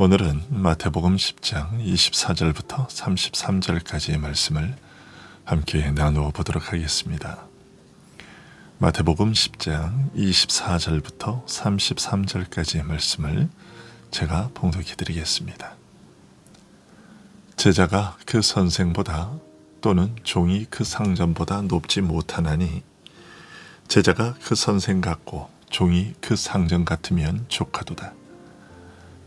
오늘은 마태복음 10장 24절부터 33절까지의 말씀을 함께 나누어 보도록 하겠습니다. 마태복음 10장 24절부터 33절까지의 말씀을 제가 봉독해 드리겠습니다. 제자가 그 선생보다 또는 종이 그 상전보다 높지 못하나니 제자가 그 선생 같고 종이 그 상전 같으면 족하도다.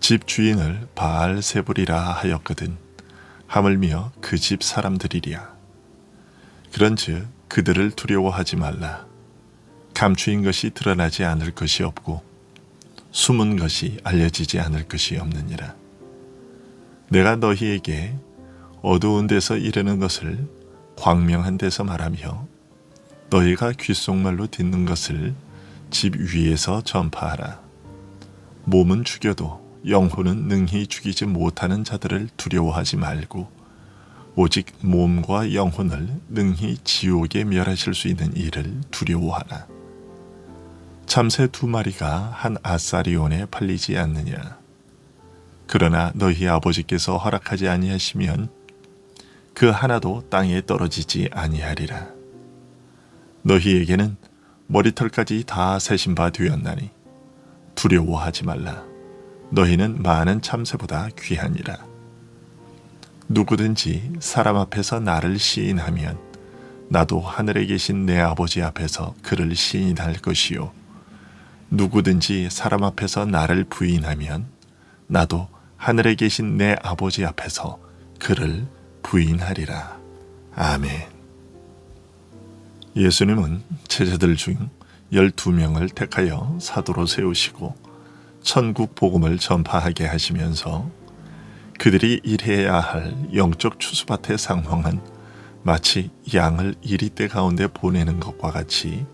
집 주인을 바알세불이라 하였거든 하물며 그 집 사람들이랴. 그런즉 그들을 두려워하지 말라. 감추인 것이 드러나지 않을 것이 없고 숨은 것이 알려지지 않을 것이 없느니라. 내가 너희에게 어두운 데서 이르는 것을 광명한 데서 말하며 너희가 귓속말로 듣는 것을 집 위에서 전파하라. 몸은 죽여도 영혼은 능히 죽이지 못하는 자들을 두려워하지 말고 오직 몸과 영혼을 능히 지옥에 멸하실 수 있는 이를 두려워하라. 참새 2마리가 한 아사리온에 팔리지 않느냐. 그러나 너희 아버지께서 허락하지 아니하시면 그 하나도 땅에 떨어지지 아니하리라. 너희에게는 머리털까지 다 세신 바 되었나니 두려워하지 말라. 너희는 많은 참새보다 귀하니라. 누구든지 사람 앞에서 나를 시인하면 나도 하늘에 계신 내 아버지 앞에서 그를 시인할 것이요 누구든지 사람 앞에서 나를 부인하면 나도 하늘에 계신 내 아버지 앞에서 그를 부인하리라. 아멘. 예수님은 제자들 중 12명을 택하여 사도로 세우시고 천국 복음을 전파하게 하시면서 그들이 일해야 할 영적 추수밭의 상황은 마치 양을 이리떼 가운데 보내는 것과 같이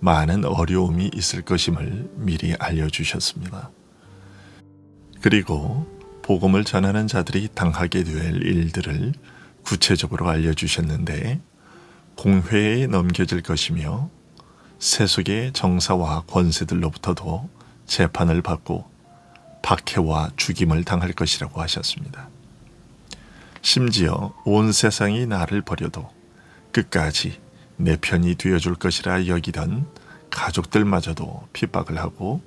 많은 어려움이 있을 것임을 미리 알려주셨습니다. 그리고 복음을 전하는 자들이 당하게 될 일들을 구체적으로 알려주셨는데 공회에 넘겨질 것이며 세속의 정사와 권세들로부터도 재판을 받고 박해와 죽임을 당할 것이라고 하셨습니다. 심지어 온 세상이 나를 버려도 끝까지 내 편이 되어줄 것이라 여기던 가족들마저도 핍박을 하고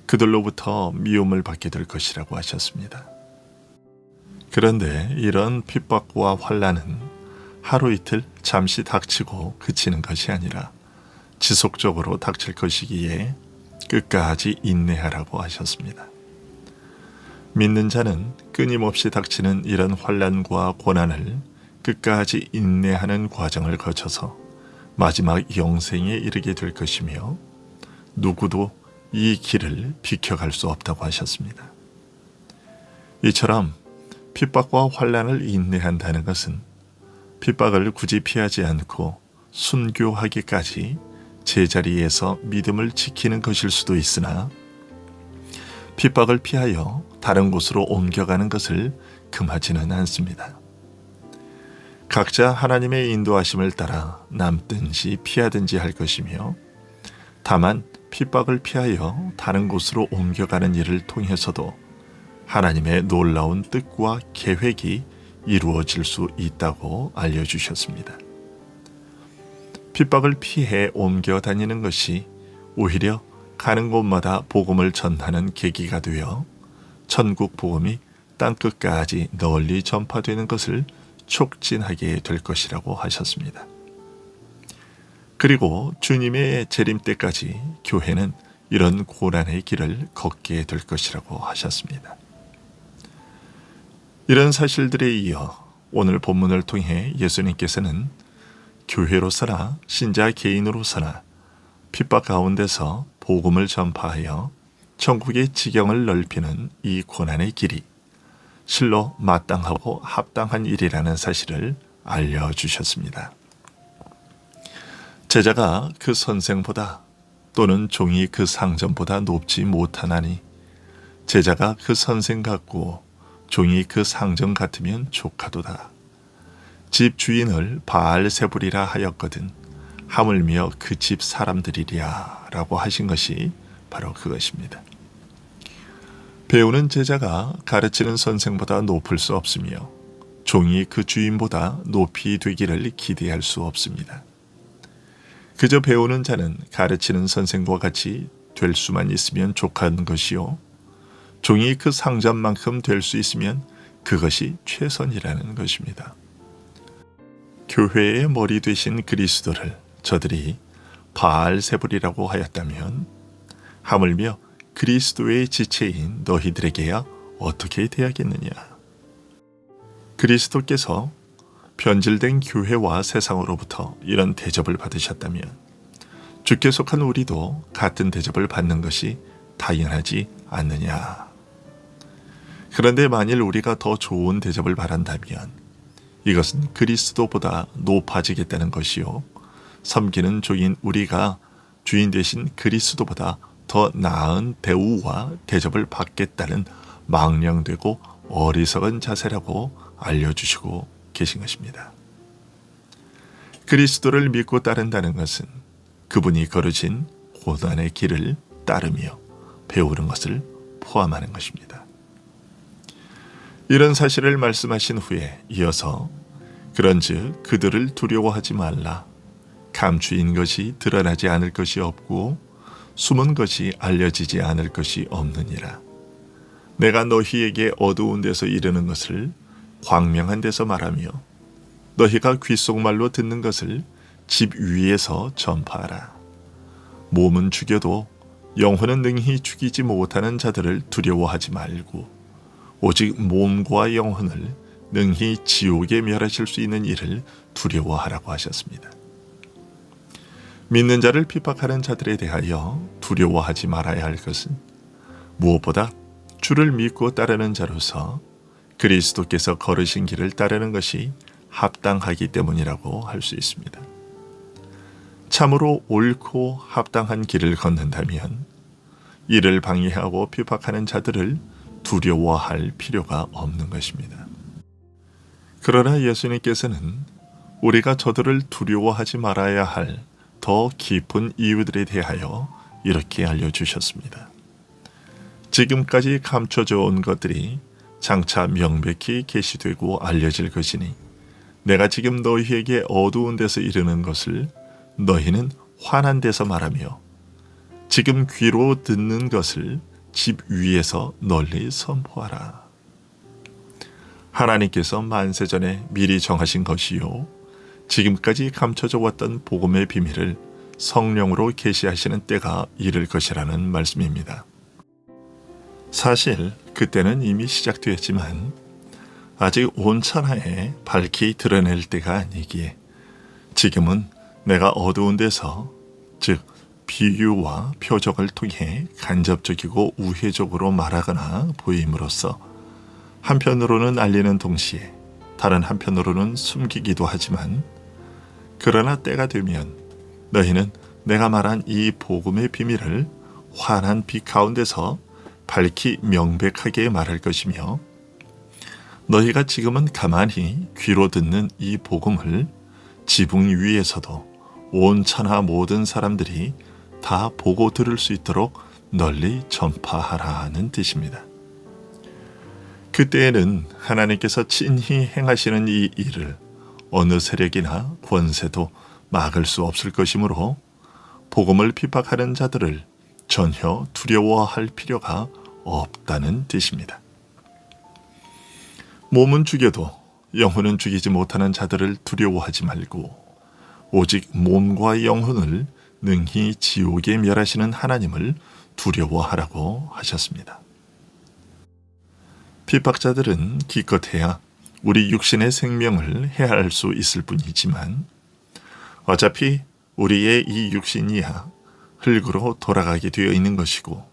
그들로부터 미움을 받게 될 것이라고 하셨습니다. 그런데 이런 핍박과 환난은 하루 이틀 잠시 닥치고 그치는 것이 아니라 지속적으로 닥칠 것이기에 끝까지 인내하라고 하셨습니다. 믿는 자는 끊임없이 닥치는 이런 환난과 고난을 끝까지 인내하는 과정을 거쳐서 마지막 영생에 이르게 될 것이며 누구도 이 길을 비켜갈 수 없다고 하셨습니다. 이처럼 핍박과 환난을 인내한다는 것은 핍박을 굳이 피하지 않고 순교하기까지 제자리에서 믿음을 지키는 것일 수도 있으나 핍박을 피하여 다른 곳으로 옮겨가는 것을 금하지는 않습니다. 각자 하나님의 인도하심을 따라 남든지 피하든지 할 것이며 다만 핍박을 피하여 다른 곳으로 옮겨가는 일을 통해서도 하나님의 놀라운 뜻과 계획이 이루어질 수 있다고 알려주셨습니다. 핍박을 피해 옮겨 다니는 것이 오히려 가는 곳마다 복음을 전하는 계기가 되어 천국 복음이 땅끝까지 널리 전파되는 것을 촉진하게 될 것이라고 하셨습니다. 그리고 주님의 재림 때까지 교회는 이런 고난의 길을 걷게 될 것이라고 하셨습니다. 이런 사실들에 이어 오늘 본문을 통해 예수님께서는 교회로서나 신자 개인으로서나 핍박 가운데서 복음을 전파하여 천국의 지경을 넓히는 이 고난의 길이 실로 마땅하고 합당한 일이라는 사실을 알려주셨습니다. 제자가 그 선생보다 또는 종이 그 상전보다 높지 못하나니 제자가 그 선생 같고 종이 그 상전 같으면 족하도다. 집 주인을 바알세불이라 하였거든 하물며 그 집 사람들이랴 라고 하신 것이 바로 그것입니다. 배우는 제자가 가르치는 선생보다 높을 수 없으며 종이 그 주인보다 높이 되기를 기대할 수 없습니다. 그저 배우는 자는 가르치는 선생과 같이 될 수만 있으면 족한 것이요, 종이 그 상전만큼 될 수 있으면 그것이 최선이라는 것입니다. 교회의 머리 되신 그리스도를 저들이 바알세불이라고 하였다면 하물며 그리스도의 지체인 너희들에게야 어떻게 대하겠느냐. 그리스도께서 변질된 교회와 세상으로부터 이런 대접을 받으셨다면 주께 속한 우리도 같은 대접을 받는 것이 당연하지 않느냐. 그런데 만일 우리가 더 좋은 대접을 바란다면 이것은 그리스도보다 높아지겠다는 것이요, 섬기는 종인 우리가 주인 되신 그리스도보다 더 나은 대우와 대접을 받겠다는 망령되고 어리석은 자세라고 알려주시고 계신 것입니다. 그리스도를 믿고 따른다는 것은 그분이 걸으신 고난의 길을 따르며 배우는 것을 포함하는 것입니다. 이런 사실을 말씀하신 후에 이어서 그런즉 그들을 두려워하지 말라. 감추인 것이 드러나지 않을 것이 없고 숨은 것이 알려지지 않을 것이 없느니라. 내가 너희에게 어두운 데서 이르는 것을 광명한 데서 말하며 너희가 귓속말로 듣는 것을 집 위에서 전파하라. 몸은 죽여도 영혼은 능히 죽이지 못하는 자들을 두려워하지 말고 오직 몸과 영혼을 능히 지옥에 멸하실 수 있는 일을 두려워하라고 하셨습니다. 믿는 자를 핍박하는 자들에 대하여 두려워하지 말아야 할 것은 무엇보다 주를 믿고 따르는 자로서 그리스도께서 걸으신 길을 따르는 것이 합당하기 때문이라고 할 수 있습니다. 참으로 옳고 합당한 길을 걷는다면 이를 방해하고 핍박하는 자들을 두려워할 필요가 없는 것입니다. 그러나 예수님께서는 우리가 저들을 두려워하지 말아야 할 더 깊은 이유들에 대하여 이렇게 알려주셨습니다. 지금까지 감춰져 온 것들이 장차 명백히 계시되고 알려질 것이니 내가 지금 너희에게 어두운 데서 이르는 것을 너희는 환한 데서 말하며 지금 귀로 듣는 것을 집 위에서 널리 선포하라. 하나님께서 만세전에 미리 정하신 것이요 지금까지 감춰져 왔던 복음의 비밀을 성령으로 계시하시는 때가 이를 것이라는 말씀입니다. 사실 그때는 이미 시작되었지만 아직 온천하에 밝히 드러낼 때가 아니기에 지금은 내가 어두운 데서, 즉 비유와 표적을 통해 간접적이고 우회적으로 말하거나 보임으로써 한편으로는 알리는 동시에 다른 한편으로는 숨기기도 하지만 그러나 때가 되면 너희는 내가 말한 이 복음의 비밀을 환한 빛 가운데서 밝히 명백하게 말할 것이며 너희가 지금은 가만히 귀로 듣는 이 복음을 지붕 위에서도 온 천하 모든 사람들이 다 보고 들을 수 있도록 널리 전파하라는 뜻입니다. 그때에는 하나님께서 친히 행하시는 이 일을 어느 세력이나 권세도 막을 수 없을 것이므로 복음을 핍박하는 자들을 전혀 두려워할 필요가 없다는 뜻입니다. 몸은 죽여도 영혼은 죽이지 못하는 자들을 두려워하지 말고 오직 몸과 영혼을 능히 지옥에 멸하시는 하나님을 두려워하라고 하셨습니다. 핍박자들은 기껏해야 우리 육신의 생명을 해할 수 있을 뿐이지만 어차피 우리의 이 육신이야 흙으로 돌아가게 되어 있는 것이고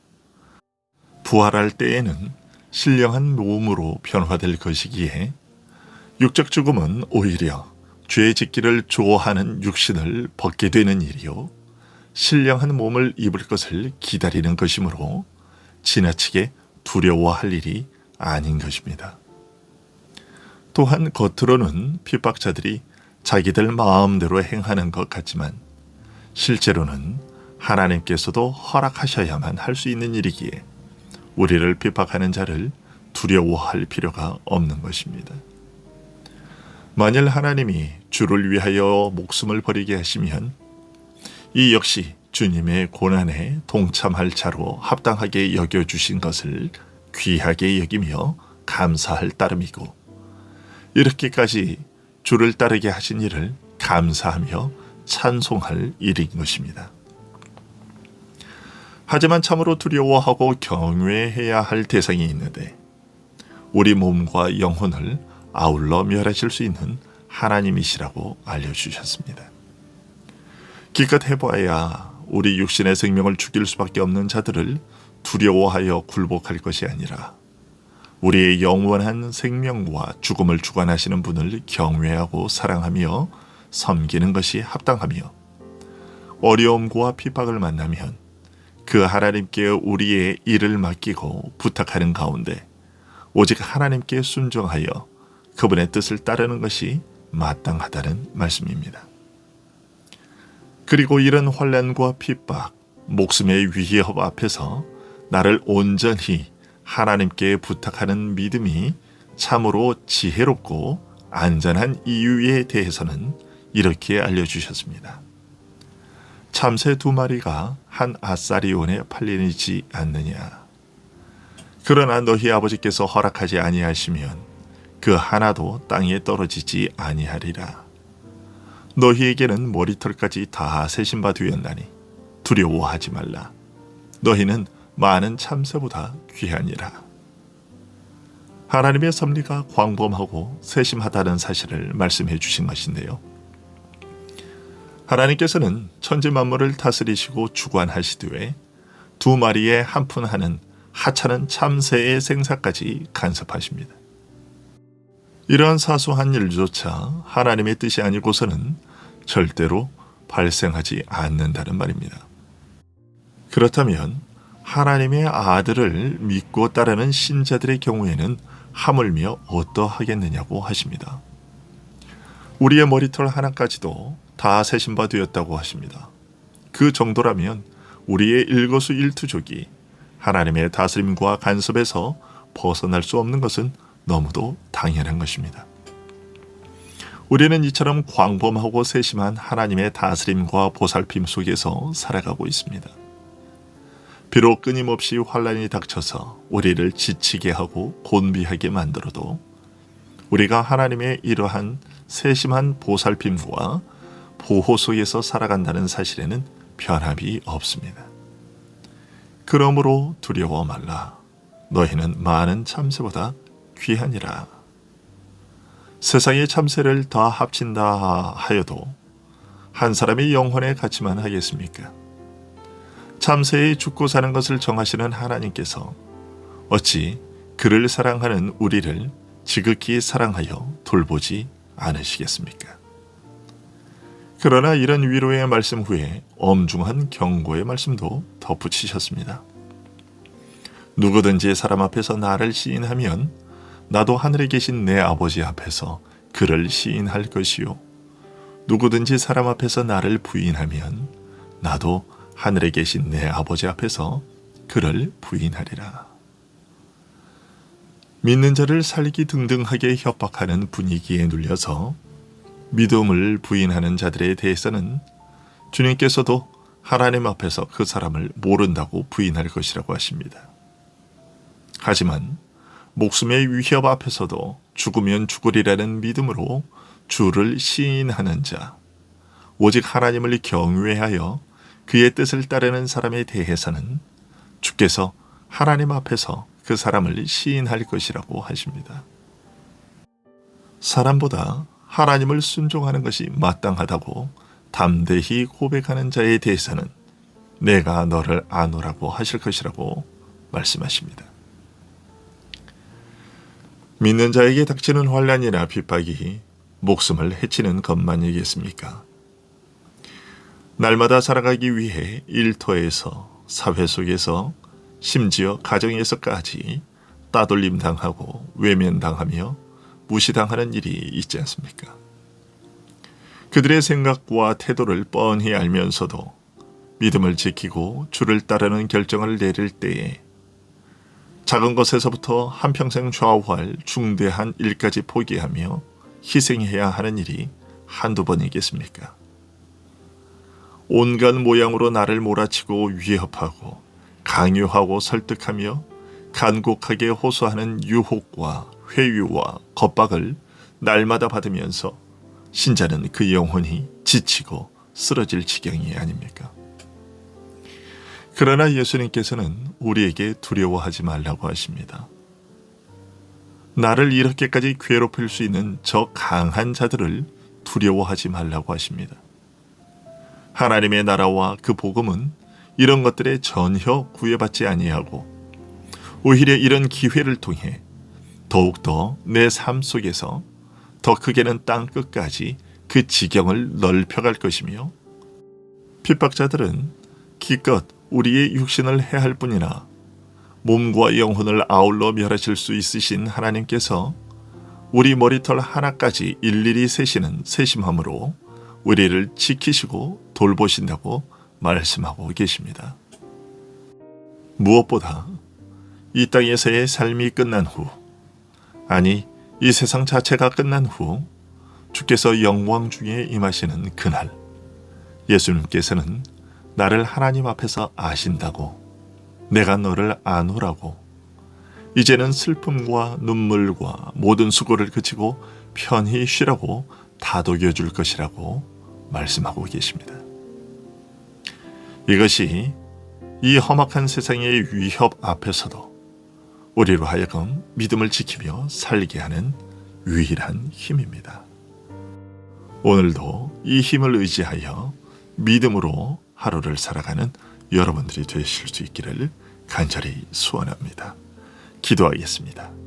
부활할 때에는 신령한 몸으로 변화될 것이기에 육적 죽음은 오히려 죄 짓기를 좋아하는 육신을 벗게 되는 일이요 신령한 몸을 입을 것을 기다리는 것이므로 지나치게 두려워할 일이 아닌 것입니다. 또한 겉으로는 핍박자들이 자기들 마음대로 행하는 것 같지만 실제로는 하나님께서도 허락하셔야만 할 수 있는 일이기에 우리를 핍박하는 자를 두려워할 필요가 없는 것입니다. 만일 하나님이 주를 위하여 목숨을 버리게 하시면 이 역시 주님의 고난에 동참할 자로 합당하게 여겨주신 것을 귀하게 여기며 감사할 따름이고, 이렇게까지 주를 따르게 하신 일을 감사하며 찬송할 일인 것입니다. 하지만 참으로 두려워하고 경외해야 할 대상이 있는데, 우리 몸과 영혼을 아울러 멸하실 수 있는 하나님이시라고 알려주셨습니다. 기껏 해봐야 우리 육신의 생명을 죽일 수밖에 없는 자들을 두려워하여 굴복할 것이 아니라 우리의 영원한 생명과 죽음을 주관하시는 분을 경외하고 사랑하며 섬기는 것이 합당하며, 어려움과 핍박을 만나면 그 하나님께 우리의 일을 맡기고 부탁하는 가운데 오직 하나님께 순종하여 그분의 뜻을 따르는 것이 마땅하다는 말씀입니다. 그리고 이런 환난과 핍박, 목숨의 위협 앞에서 나를 온전히 하나님께 부탁하는 믿음이 참으로 지혜롭고 안전한 이유에 대해서는 이렇게 알려주셨습니다. 참새 2마리가 한 아사리온에 팔리지 않느냐. 그러나 너희 아버지께서 허락하지 아니하시면 그 하나도 땅에 떨어지지 아니하리라. 너희에게는 머리털까지 다 세신 바 되었나니 두려워하지 말라. 너희는 많은 참새보다 귀하니라. 하나님의 섭리가 광범하고 세심하다는 사실을 말씀해 주신 것인데요. 하나님께서는 천지 만물을 다스리시고 주관하시되 2마리에 한푼하는 하찮은 참새의 생사까지 간섭하십니다. 이러한 사소한 일조차 하나님의 뜻이 아니고서는 절대로 발생하지 않는다는 말입니다. 그렇다면 하나님의 아들을 믿고 따르는 신자들의 경우에는 하물며 어떠하겠느냐고 하십니다. 우리의 머리털 하나까지도 다 세신 바 되었다고 하십니다. 그 정도라면 우리의 일거수일투족이 하나님의 다스림과 간섭에서 벗어날 수 없는 것은 너무도 당연한 것입니다. 우리는 이처럼 광범하고 세심한 하나님의 다스림과 보살핌 속에서 살아가고 있습니다. 비록 끊임없이 환난이 닥쳐서 우리를 지치게 하고 곤비하게 만들어도 우리가 하나님의 이러한 세심한 보살핌과 보호 속에서 살아간다는 사실에는 변함이 없습니다. 그러므로 두려워 말라. 너희는 많은 참새보다 귀하니라. 세상의 참새를 다 합친다 하여도 한 사람의 영혼의 가치만 하겠습니까? 참새의 죽고 사는 것을 정하시는 하나님께서 어찌 그를 사랑하는 우리를 지극히 사랑하여 돌보지 않으시겠습니까? 그러나 이런 위로의 말씀 후에 엄중한 경고의 말씀도 덧붙이셨습니다. 누구든지 사람 앞에서 나를 시인하면 나도 하늘에 계신 내 아버지 앞에서 그를 시인할 것이요, 누구든지 사람 앞에서 나를 부인하면 나도 하늘에 계신 내 아버지 앞에서 그를 부인하리라. 믿는 자를 살기 등등하게 협박하는 분위기에 눌려서 믿음을 부인하는 자들에 대해서는 주님께서도 하나님 앞에서 그 사람을 모른다고 부인할 것이라고 하십니다. 하지만 목숨의 위협 앞에서도 죽으면 죽으리라는 믿음으로 주를 시인하는 자, 오직 하나님을 경외하여 그의 뜻을 따르는 사람에 대해서는 주께서 하나님 앞에서 그 사람을 시인할 것이라고 하십니다. 사람보다 하나님을 순종하는 것이 마땅하다고 담대히 고백하는 자에 대해서는 내가 너를 아노라고 하실 것이라고 말씀하십니다. 믿는 자에게 닥치는 환난이나 핍박이 목숨을 해치는 것만이겠습니까? 날마다 살아가기 위해 일터에서, 사회 속에서, 심지어 가정에서까지 따돌림 당하고 외면당하며 무시당하는 일이 있지 않습니까? 그들의 생각과 태도를 뻔히 알면서도 믿음을 지키고 주를 따르는 결정을 내릴 때에 작은 것에서부터 한평생 좌우할 중대한 일까지 포기하며 희생해야 하는 일이 한두 번이겠습니까? 온갖 모양으로 나를 몰아치고 위협하고 강요하고 설득하며 간곡하게 호소하는 유혹과 회유와 겁박을 날마다 받으면서 신자는 그 영혼이 지치고 쓰러질 지경이 아닙니까? 그러나 예수님께서는 우리에게 두려워하지 말라고 하십니다. 나를 이렇게까지 괴롭힐 수 있는 저 강한 자들을 두려워하지 말라고 하십니다. 하나님의 나라와 그 복음은 이런 것들에 전혀 구애받지 아니하고 오히려 이런 기회를 통해 더욱더 내 삶 속에서 더 크게는 땅 끝까지 그 지경을 넓혀갈 것이며 핍박자들은 기껏 우리의 육신을 해할 뿐이나 몸과 영혼을 아울러 멸하실 수 있으신 하나님께서 우리 머리털 하나까지 일일이 세시는 세심함으로 우리를 지키시고 돌보신다고 말씀하고 계십니다. 무엇보다 이 땅에서의 삶이 끝난 후, 아니 이 세상 자체가 끝난 후 주께서 영광 중에 임하시는 그날, 예수님께서는 나를 하나님 앞에서 아신다고, 내가 너를 아노라고, 이제는 슬픔과 눈물과 모든 수고를 그치고 편히 쉬라고 다독여 줄 것이라고 말씀하고 계십니다. 이것이 이 험악한 세상의 위협 앞에서도 우리로 하여금 믿음을 지키며 살게 하는 유일한 힘입니다. 오늘도 이 힘을 의지하여 믿음으로 하루를 살아가는 여러분들이 되실 수 있기를 간절히 소원합니다. 기도하겠습니다.